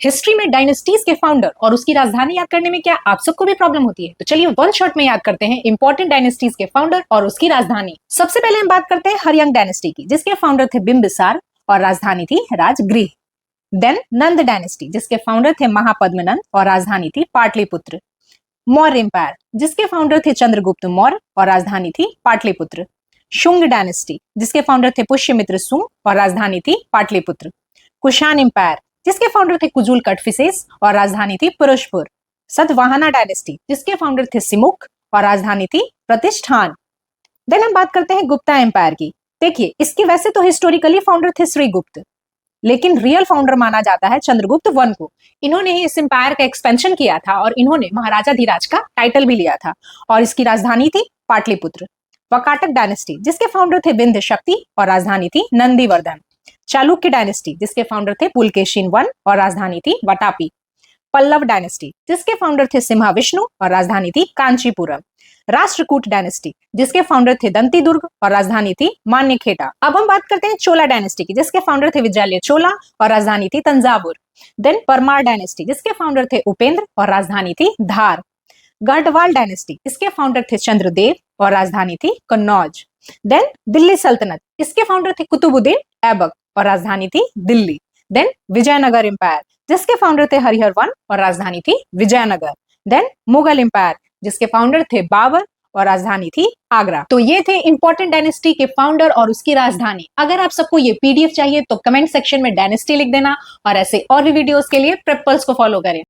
History में dynasties के founder और उसकी राजधानी याद करने में क्या आप सबको भी प्रॉब्लम होती है? तो चलिए वन शॉट में याद करते हैं इंपॉर्टेंट डायनेस्टीज के फाउंडर और उसकी राजधानी। सबसे पहले हम बात करते हैं हर्यंग डायनेस्टी की, जिसके फाउंडर थे बिंबिसार और राजधानी थी राजगृह। देन नंद डायनेस्टी, जिसके फाउंडर थे महापद्मनंद और राजधानी थी पाटलिपुत्र। मौर्य एम्पायर, जिसके फाउंडर थे चंद्रगुप्त मौर्य और राजधानी थी पाटलिपुत्र। शुंग डायनेस्टी, जिसके फाउंडर थे पुष्यमित्र सुंग और राजधानी थी पाटलिपुत्र। कुषाण एम्पायर, जिसके फाउंडर थे कुजुल कटफिसेस और राजधानी थी पुरुषपुर। सतवाहना डायनेस्टी, जिसके फाउंडर थे सिमुक और राजधानी थी प्रतिष्ठान। देन हम बात करते हैं गुप्ता एम्पायर की। देखिए, इसके वैसे तो हिस्टोरिकली फाउंडर थे श्रीगुप्त, लेकिन रियल फाउंडर माना जाता है चंद्रगुप्त वन को। इन्होंने ही इस एम्पायर का एक्सपेंशन किया था और इन्होंने महाराजा धीराज का टाइटल भी लिया था और इसकी राजधानी थी पाटलिपुत्र। वकाटक डायनेस्टी, जिसके फाउंडर थे विंध्य शक्ति और राजधानी थी नंदीवर्धन। चालुक्य डायनेस्टी, जिसके फाउंडर थे पुलकेशिन वन और राजधानी थी वटापी। पल्लव डायनेस्टी, जिसके फाउंडर थे सिम्हा विष्णु और राजधानी थी कांचीपुरम। राष्ट्रकूट डायनेस्टी, जिसके फाउंडर थे दंती दुर्ग और राजधानी थी मान्यखेटा। अब हम बात करते हैं चोला डायनेस्टी की, जिसके फाउंडर थे विजय चोला और राजधानी थी तंजावुर। देन परमार डायनेस्टी, जिसके फाउंडर थे उपेंद्र और राजधानी थी धार। गढ़वाल डायनेस्टी, इसके फाउंडर थे चंद्रदेव और राजधानी थी कन्नौज। देन दिल्ली सल्तनत, इसके फाउंडर थे कुतुबुद्दीन ऐबक और राजधानी थी दिल्ली। देन विजयनगर एम्पायर, जिसके फाउंडर थे हरिहर वन और राजधानी थी विजयनगर। देन मुगल एम्पायर, जिसके फाउंडर थे बाबर और राजधानी थी आगरा। तो ये थे इंपॉर्टेंट डायनेस्टी के फाउंडर और उसकी राजधानी। अगर आप सबको ये पीडीएफ चाहिए तो कमेंट सेक्शन में डायनेस्टी लिख देना और ऐसे और भी वीडियोस के लिए प्रेप पल्स को फॉलो करें।